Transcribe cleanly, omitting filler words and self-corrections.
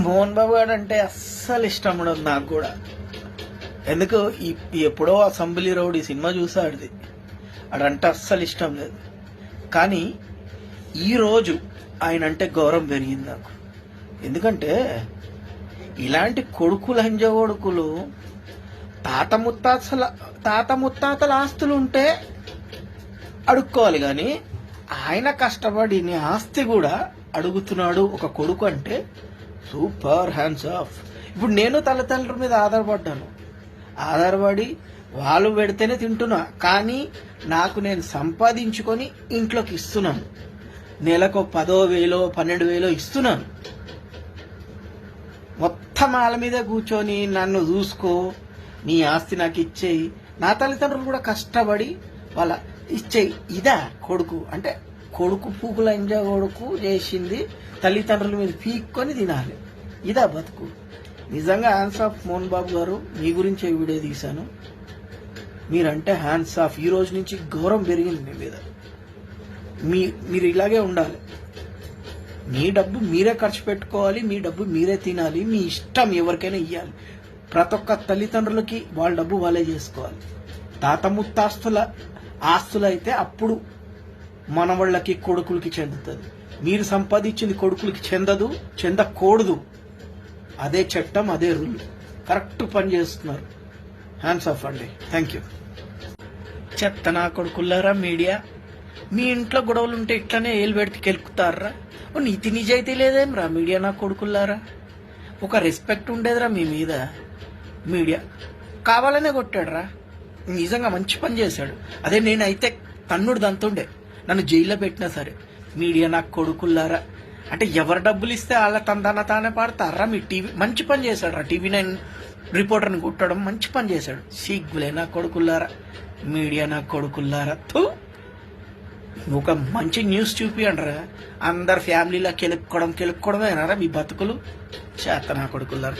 మోహన్ బాబు గారు అంటే అస్సలు ఇష్టం ఉండదు నాకు కూడా. ఎందుకు ఎప్పుడో అసెంబ్లీ రోడ్ ఈ సినిమా చూసాడిది, అడంటే అస్సలు ఇష్టం లేదు. కానీ ఈరోజు ఆయన అంటే గౌరవం పెరిగింది నాకు. ఎందుకంటే ఇలాంటి కొడుకులు హంజ కొడుకులు తాత ముత్తాతల ఆస్తులు ఉంటే అడుక్కోవాలి, కానీ ఆయన కష్టపడి నీ ఆస్తి కూడా అడుగుతున్నాడు ఒక కొడుకు అంటే సూపర్, హ్యాండ్స్ ఆఫ్. ఇప్పుడు నేను తల్లిదండ్రుల మీద ఆధారపడి వాళ్ళు పెడితేనే తింటున్నా, కానీ నాకు నేను సంపాదించుకొని ఇంట్లోకి ఇస్తున్నాను. నెలకు 10,000 12,000 ఇస్తున్నాను. మొత్తం వాళ్ళ మీద కూర్చొని నన్ను చూసుకో, నీ ఆస్తి నాకు ఇచ్చేయి. నా తల్లిదండ్రులు కూడా కష్టపడి వాళ్ళ ఇచ్చేయి. ఇదా కొడుకు అంటే? కొడుకు పూకుల ఎంజాయ్ కొడుకు చేసింది తల్లిదండ్రుల మీద పీక్కొని తినాలి. ఇదా బతుకు? నిజంగా హ్యాండ్స్ ఆఫ్ మోహన్ బాబు గారు, మీ గురించే వీడియో తీశాను. మీరంటే హ్యాండ్స్ ఆఫ్. ఈ రోజు నుంచి గౌరవం పెరిగింది మీ మీద. మీరు ఇలాగే ఉండాలి. మీ డబ్బు మీరే ఖర్చు పెట్టుకోవాలి, మీ డబ్బు మీరే తినాలి, మీ ఇష్టం ఎవరికైనా ఇవ్వాలి. ప్రతి ఒక్క తల్లిదండ్రులకి వాళ్ళ డబ్బు వాళ్ళే చేసుకోవాలి. తాత ముత్తాస్తుల ఆస్తులు అయితే అప్పుడు మనవాళ్ళకి కొడుకులకి చెందుతుంది. మీరు సంపాదించింది కొడుకులకి చెందకూడదు. అదే చట్టం, అదే రూల్. కరెక్ట్ పని చేస్తున్నారు. హ్యాండ్స్ ఆఫ్ అండి. Thank you. చెత్త నా కొడుకుల్లారా మీడియా, మీ ఇంట్లో గొడవలు ఉంటే ఇట్లానే ఏలు పెడితే కెలుకుతారా? నీతి నిజాయితీ లేదేమ్రా మీడియా నా కొడుకుల్లారా? ఒక రెస్పెక్ట్ ఉండేదిరా మీ మీద. మీడియా కావాలనే కొట్టాడురా, నిజంగా మంచి పని చేశాడు. అదే నేనైతే తన్నుడు దంతుండే, నన్ను జైల్లో పెట్టినా సరే. మీడియా నా కొడుకుల్లారా అంటే ఎవరు డబ్బులు ఇస్తే వాళ్ళ తానే పాడతారా? మీ టీవీ మంచి పని చేశాడు రా. TV9 రిపోర్టర్ని కొట్టడం మంచి పని చేశాడు. సిగ్గులే నా కొడుకుల్లారా, మీడియా నా కొడుకుల్లారా. ఒక మంచి న్యూస్ చూపియండిరా. అందరు ఫ్యామిలీలో కెలుక్కోవడమేనారా మీ బతుకులు? చేత నా కొడుకుల్లారా.